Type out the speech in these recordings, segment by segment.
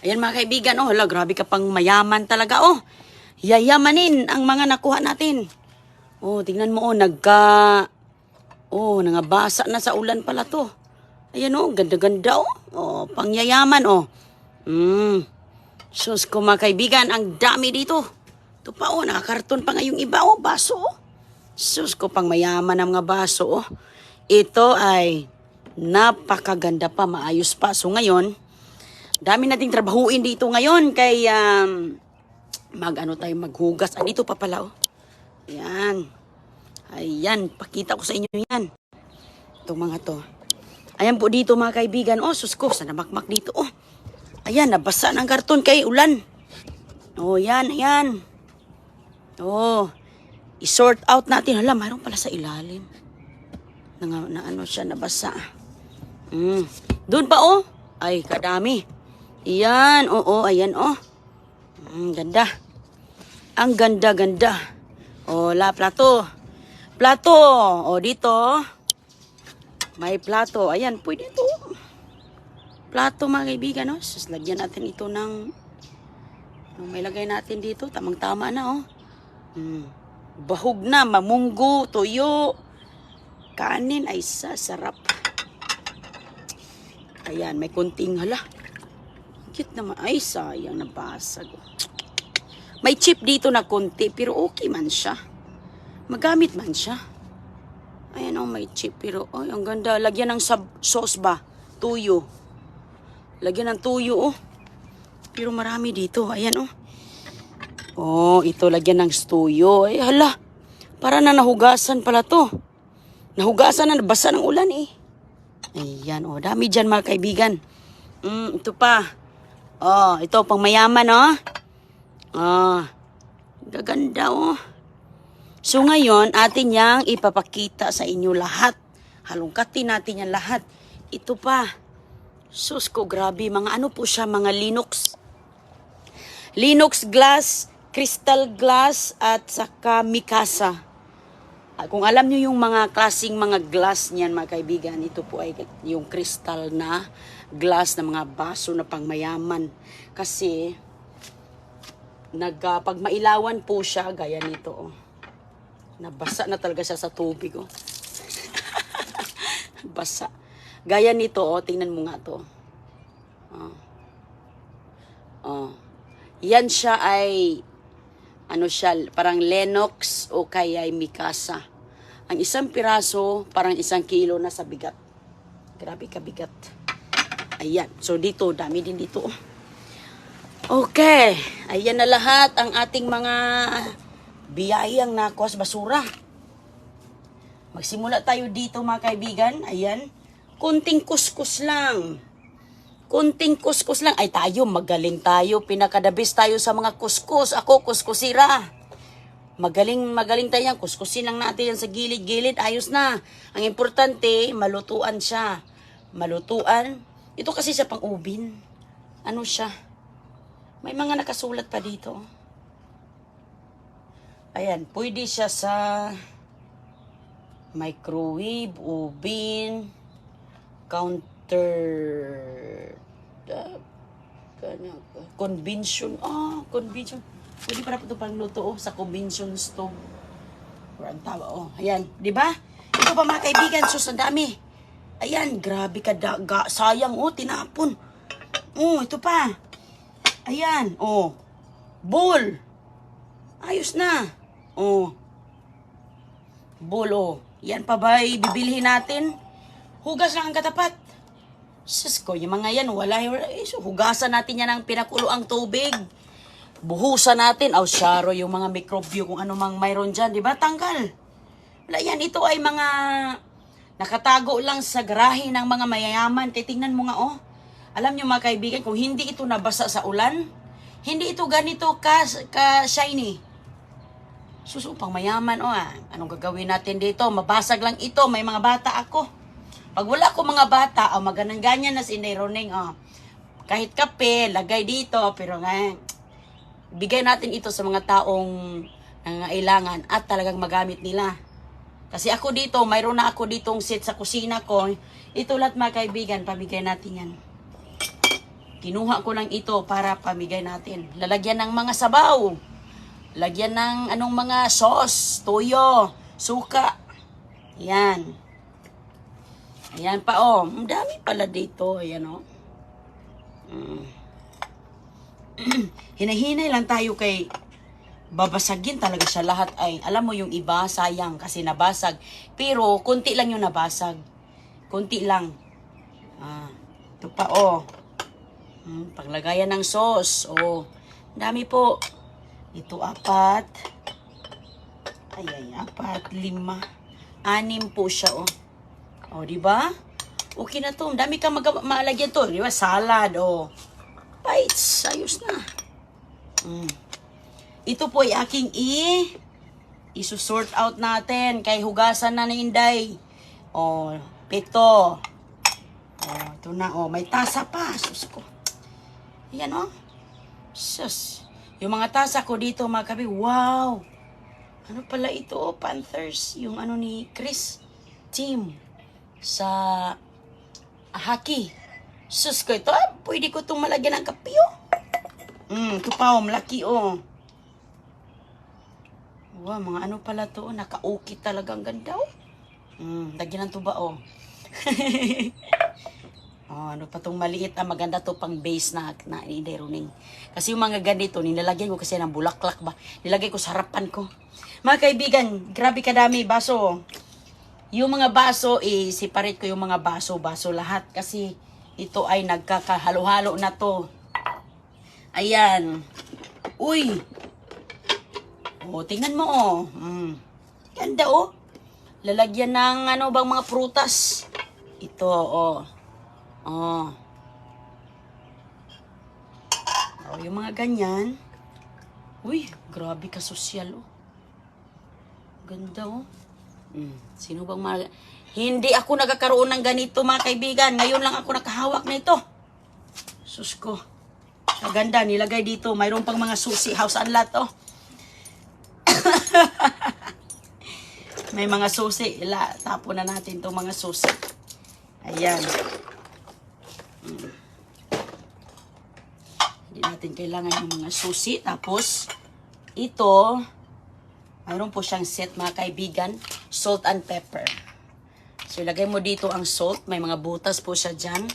Ayan mga kaibigan, oh, hala, grabe ka pang mayaman talaga, oh. Yayamanin ang mga nakuha natin. Oh, tingnan mo, oh, nangabasa na sa ulan pala to. Ayan, oh, ganda-ganda, oh. Oh, pangyayaman, oh. Sus ko mga kaibigan, ang dami dito. Ito pa, oh, nakakarton pa ngayong iba, oh, baso, oh. Sus ko pang mayaman ang mga baso, oh. Ito ay napakaganda pa, maayos pa. So ngayon, dami nating trabahuin dito ngayon kay maghugas. Dito pa pala, oh. Ayan. Ayan, pakita ko sa inyo yan. Itong mga to. Ayan po dito mga kaibigan. Oh, sus ko, sa namakmak dito, oh. Ayan, nabasa ng karton kay ulan. Oh, yan, ayan. Oh, i-sort out natin. Hala, mayroon pala sa ilalim. Na ano siya, nabasa. Doon pa, oh. Ay, kadami. Ayan, oo, ayan, oh. Ganda. Ang ganda-ganda. O, plato. Plato. O, dito. May plato. Ayan, pwede ito. Plato, mga kaibigan, oh. Sus, lagyan natin ito ng may lagay natin dito. Tamang-tama na, oh. Bahog na, mamunggo, tuyo. Kanin ay sasarap. Ayan, may kunting hala. Cute naman. Ay, sayang, nabasag. May chip dito na konti, pero okay man siya. Magamit man siya. Ayan, oh, may chip, pero ay, ang ganda. Lagyan ng sauce ba? Tuyo. Lagyan ng tuyo, oh. Pero marami dito. Ayan, oh. Oh, ito, lagyan ng tuyo. Ay, hala. Para na nahugasan pala to. Nahugasan na, nabasa ng ulan, eh. Ayan, oh. Dami dyan, mga kaibigan. Ito pa. Oh, ito, pang mayaman, oh. Oh, gaganda, oh. So, ngayon, atin yang ipapakita sa inyo lahat. Halongkatin natin yan lahat. Ito pa. Sus ko, grabe. Mga ano po siya, mga Linux. Linux glass, crystal glass, at saka Mikasa. Kung alam nyo yung mga klaseng mga glass niyan, mga kaibigan, ito po ay yung crystal na glass na mga baso na pangmayaman. Kasi, pag mailawan po siya, gaya nito, oh. Nabasa na talaga siya sa tubig, oh. Basa. Gaya nito, oh, tingnan mo nga to. Oh. Yan siya ay, ano siya, parang Lennox o kaya ay Mikasa. Ang isang piraso, parang 1 kilo na sa bigat. Grabe kabigat. Ayan. So, dito, dami din dito, oh. Okay. Ayan na lahat ang ating mga biyayang nakuha sa basura. Magsimula tayo dito, mga kaibigan. Ayan. Kunting kuskus lang. Kunting kuskus lang. Ay, tayo, magaling tayo. Pinakadabis tayo sa mga kuskus. Ako, kuskusira. Magaling tayo yan. Kuskusin lang natin yan sa gilid-gilid. Ayos na. Ang importante, malutuan siya. Malutuan. Ito kasi sa pang-ubin. Ano siya? May mga nakasulat pa dito. Ayan, pwede siya sa microwave, oven, counter, convention. Convention. Pwede para ito pang luto, oh, sa convention stove. Or ang tawa, oh. Ayan, di ba? Ito pa mga kaibigan, sus, ang dami. Ayan, grabe ka, sayang, oh, tinapon. Oh, ito pa. Ayan, oh. Bowl. Ayos na. Oh. Bowl, oh. Yan pa ba bibilhin natin? Hugas lang ang katapat. Sus ko, yung mga yan, wala. So, hugasan natin yan ng pinakuloang tubig. Buhusan natin. Syaro yung mga mikrobyo, kung ano mang mayroon dyan. Diba? Tanggal. Wala yan. Ito ay mga nakatago lang sa garahe ng mga mayayaman. Titingnan mo nga, oh. Alam nyo mga kaibigan, kung hindi ito nabasa sa ulan, hindi ito ganito ka-shiny. Susupang mayaman, oh. Anong gagawin natin dito? Mabasag lang ito. May mga bata ako. Pag wala ko mga bata, maganang-ganyan na si Inday Roning, oh. Kahit kape, lagay dito, pero nga, bigay natin ito sa mga taong nangailangan at talagang magamit nila. Kasi ako dito, mayroon na ako ditong set sa kusina ko. Ito lahat mga kaibigan, pabigay natin yan. Kinuha ko lang ito para pamigay natin. Lalagyan ng mga sabaw. Lagyan ng anong mga sauce, toyo, suka. Yan. Ayan pa oh. Ang dami pala dito. Ayan oh. Hinahinay lang tayo kay babasagin talaga siya lahat ay. Alam mo yung iba, sayang kasi nabasag. Pero, kunti lang yung nabasag. Kunti lang. Ito pa, oh. Paglagayan ng sauce. Oh. Dami po. Ito, 4. Ay, 4, 5. 6 po siya, oh. Oh, di ba? Okay na to. Dami kang malagyan to. Di ba? Salad, oh. Bites. Ayos na. Ito po ay aking isusort out natin. Kay hugasan na ni Inday. Oh, 7. Oh, ito na. Oh, may tasa pa. Sus ko. Ayan, oh. Sus. Yung mga tasa ko dito, mga kabi. Wow. Ano pala ito, oh, Panthers. Yung ano ni Chris. Team. Sa hockey. Sus ko ito. Pwede ko itong malagyan ng kape, oh. Ito pa, oh. Malaki, oh. Wow, mga ano pala to, naka-okay talaga, ang ganda, oh. Lagyan ng tuba, oh. Oh, ano pa tong maliit, maganda to pang base na Inday Runing. Kasi yung mga ganito, nilalagyan ko kasi ng bulaklak ba. Nilagay ko sa harapan ko. Mga kaibigan, grabe kadami baso. Yung mga baso, separate ko yung mga baso lahat. Kasi ito ay nagkakahalo-halo na to. Ayan. Uy! Oh, tingnan mo, oh. Ganda, oh. Lalagyan ng ano bang mga prutas. Ito, oh. Oh. Oh, yung mga ganyan. Uy, grabe ka sosyal, oh. Ganda, oh. Sino bang Hindi ako nagkakaroon ng ganito, mga kaibigan. Ngayon lang ako nakahawak na ito. Sus ko. Maganda, nilagay dito. Mayroon pang mga susi, house and lot, oh. May mga susi. Tapo na natin itong mga susi. Ayan. Hindi natin kailangan yung mga susi. Tapos, ito, mayroon po siyang set, mga kaibigan. Salt and pepper. So, ilagay mo dito ang salt. May mga butas po siya dyan.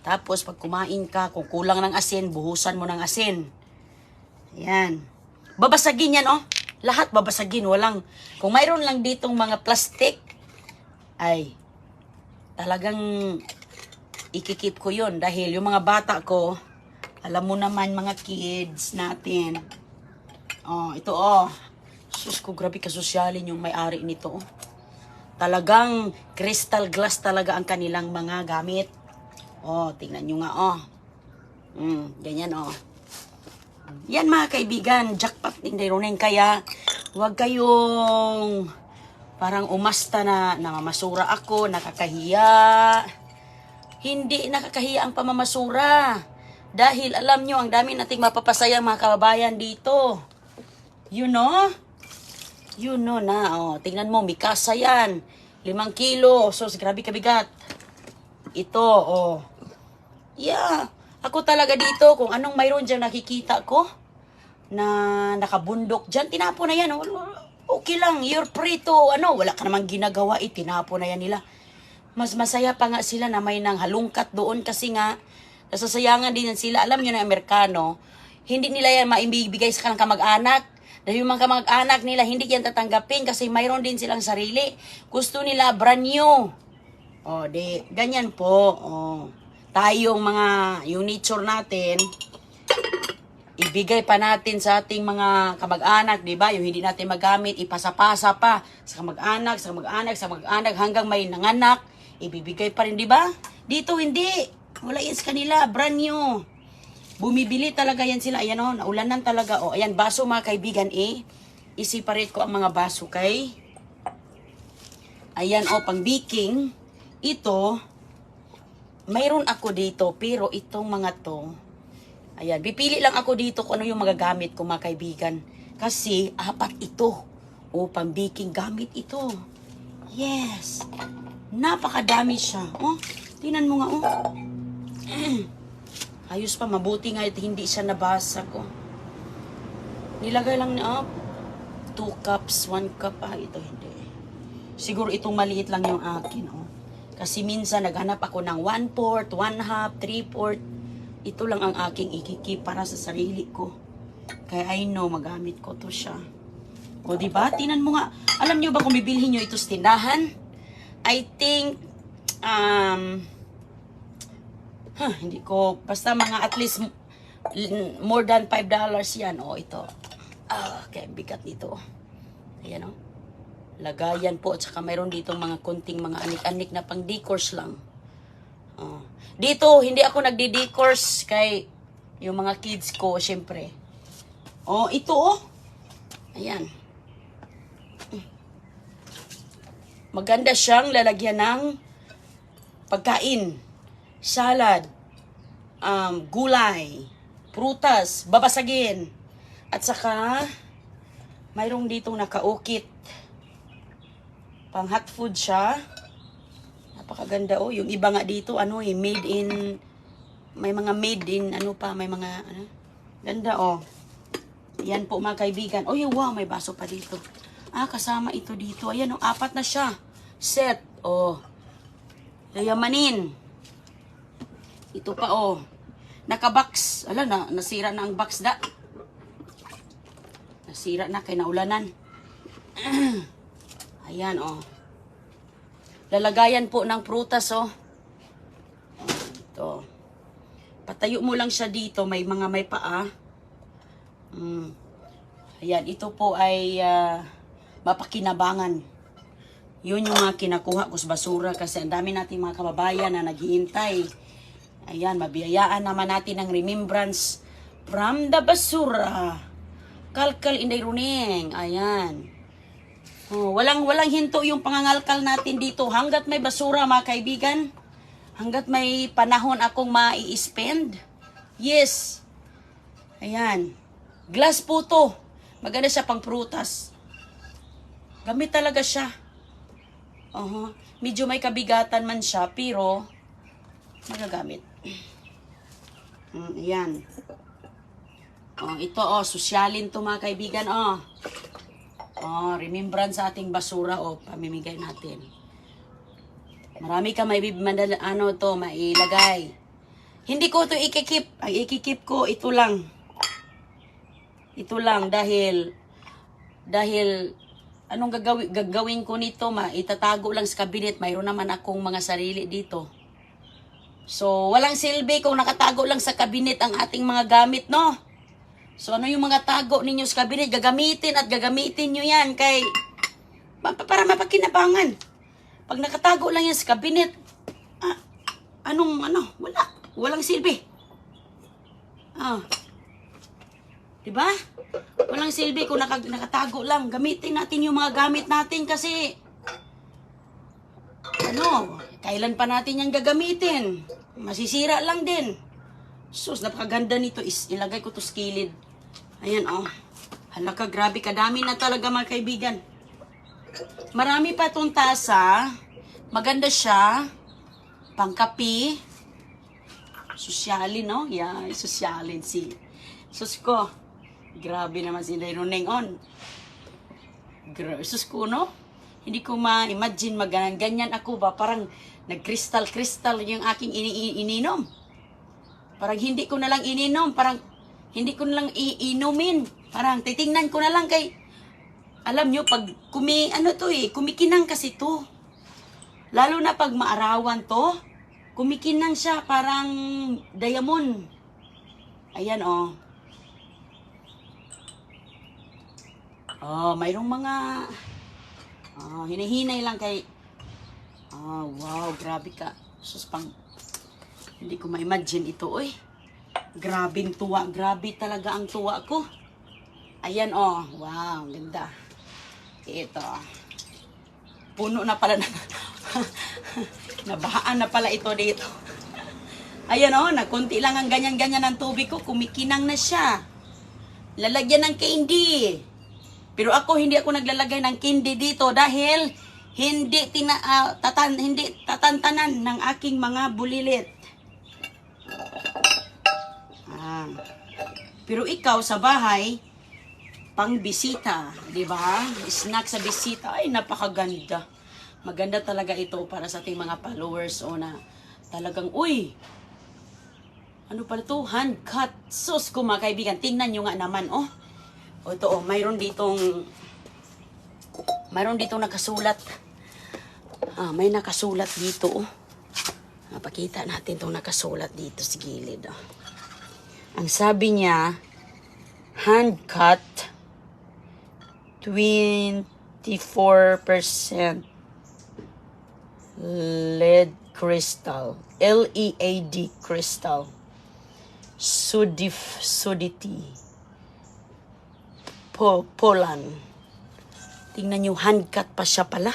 Tapos, pag kumain ka, kung kulang ng asin, buhusan mo ng asin. Ayan. Babasagin yan, oh. Lahat babasagin, walang. Kung mayroon lang ditong mga plastic, ay, talagang ikikip ko yun. Dahil yung mga bata ko, alam mo naman mga kids natin. Oh, ito, oh. Sus ko, grabe kasosyalin yung may-ari nito, oh. Talagang crystal glass talaga ang kanilang mga gamit. Oh, tingnan nyo nga, oh. Ganyan, oh. Yan mga kaibigan, jackpot Inday Runing. Kaya huwag kayong parang umasta na namamasura ako, nakakahiya. Hindi nakakahiya ang pamamasura. Dahil alam nyo, ang dami nating mapapasayang mga kababayan dito. You know? You know na. Oh, tingnan mo, mikasa yan. 5 kilo. So, grabe kabigat. Ito, oh. Yeah. Ako talaga dito, kung anong mayroon dyan nakikita ko, na nakabundok dyan, tinapo na yan. Okay lang, you're free to, wala ka namang ginagawa, tinapo na yan nila. Mas masaya pa nga sila na may nang halungkat doon kasi nga, nasasayangan din yan sila. Alam nyo na Amerikano, hindi nila yan maibibigay sa kanilang kamag-anak. Dahil yung mga kamag-anak nila, hindi yan tatanggapin kasi mayroon din silang sarili. Gusto nila brand new. O, ganyan po. O. Tayong mga, yung nature natin, ibigay pa natin sa ating mga kamag-anak, di ba? Yung hindi natin magamit, ipasa-pasa pa sa kamag-anak, sa kamag-anak, sa kamag-anak, hanggang may nanganak, ibibigay pa rin, di ba? Dito hindi. Wala yan sa kanila, brand new. Bumibili talaga yan sila. Ayan o, naulanan talaga. O, ayan, baso mga kaibigan, isiparate ko ang mga baso kay. Ayan o, pang baking. Ito, mayroon ako dito, pero itong mga to, ayan, pipili lang ako dito kung ano yung magagamit ko mga kaibigan. Kasi, 4 ito. O, pang-baking gamit ito. Yes. Napakadami siya. Oh, tingnan mo nga, oh. Ayos pa, mabuti nga hindi siya nabasa ko. Nilagay lang niya, 2 cups, 1 cup. Ito hindi. Siguro itong maliit lang yung akin, oh. Kasi minsan naghanap ako ng 1/4, 1/2, 3/4. Ito lang ang aking ikikip para sa sarili ko. Kaya I know, magamit ko to siya. O diba? Tinan mo nga. Alam nyo ba kung bibilhin nyo ito sa tindahan? I think, hindi ko, basta mga at least more than $5 yan. O ito. Kaya bigat nito. Ayan o. Lagayan po. At saka mayroon ditong mga kunting mga anik-anik na pang decors lang. Dito, hindi ako nagdi-decors kay yung mga kids ko, syempre. Ito Ayan. Maganda siyang lalagyan ng pagkain, salad, gulay, prutas, babasagin. At saka, mayroong ditong nakaukit. Pang hot food siya. Napakaganda yung iba nga dito, made in, may mga made in, may mga, ganda Yan po mga kaibigan. Wow, may baso pa dito. Kasama ito dito. Ayan 4 na siya. Set. Yayamanin. Ito pa naka-box. Nasira na ang box da. Nasira na kay naulanan. Ayan Lalagayan po ng prutas Ito. Patayo mo lang siya dito. May paa. Ayan, ito po ay mapakinabangan. Yun yung mga kinakuha ko sa basura kasi ang dami nating mga kababayan na naghihintay. Ayan, mabiyayaan naman natin ng remembrance from the basura. Kalkal inday runing. Ayan. Walang hinto yung pangangalkal natin dito. Hanggat may basura mga kaibigan, hanggat may panahon akong mai-spend. Yes. Ayan. Glass po to. Maganda siya pang prutas. Gamit talaga siya. Medyo may kabigatan man siya, pero magagamit. Ayan. Ito sosyalin to mga kaibigan. Remembrance sa ating basura pamimigay natin. Marami ka may mailagay. Hindi ko to ikikip. Ang ikikip ko ito lang. Ito lang dahil anong gagawin ko nito, itatago lang sa cabinet. Mayroon naman akong mga sarili dito. So, walang silbi kung nakatago lang sa cabinet ang ating mga gamit, no? So, ano yung mga tago ninyo sa cabinet? Gagamitin nyo yan para mapakinabangan. Pag nakatago lang yan sa cabinet, walang silbi. Diba? Walang silbi kung nakatago lang. Gamitin natin yung mga gamit natin kasi kailan pa natin yan gagamitin? Masisira lang din. Sus, napakaganda nito. Ilagay ko to sa kilid. Ayan Halaka, grabe, kadami na talaga mga kaibigan. Marami pa itong tasa. Maganda siya. Pangkapi. Sosyalin, Yeah, sosyalin sus ko. Grabe naman si Dairuneng Sus ko, Hindi ko ma-imagine ganyan ako ba. Parang nag-crystal yung aking ininom. Parang hindi ko na lang ininom. Parang hindi ko na lang iinumin. Parang titingnan ko na lang alam nyo, pag kumikinang kasi to. Lalo na pag maarawan to, kumikinang siya, parang diamond. Ayan mayroong mga hinihinay lang wow, grabe ka. Hindi ko ma-imagine ito, Grabing tuwa. Grabe talaga ang tuwa ko. Ayan, wow, ganda. Ito. Puno na pala nabahaan na pala ito dito. Ayan, nakunti lang ang ganyan-ganyan ng tubig ko. Kumikinang na siya. Lalagyan ng candy. Pero hindi ako naglalagay ng candy dito dahil hindi tatantanan ng aking mga bulilit. Pero ikaw sa bahay, pang bisita, di ba? Snack sa bisita, ay napakaganda. Maganda talaga ito para sa ating mga followers o na talagang, uy, ano pala to? Hand cut. Sus ko mga kaibigan, tingnan nyo nga naman, oh. O ito, oh, mayroon ditong nakasulat. May nakasulat dito, oh. Pakita natin itong nakasulat dito sa gilid, oh. Ang sabi niya, hand cut, 24% lead crystal, LED crystal, sodity, Poland. Tingnan nyo, hand cut pa siya pala.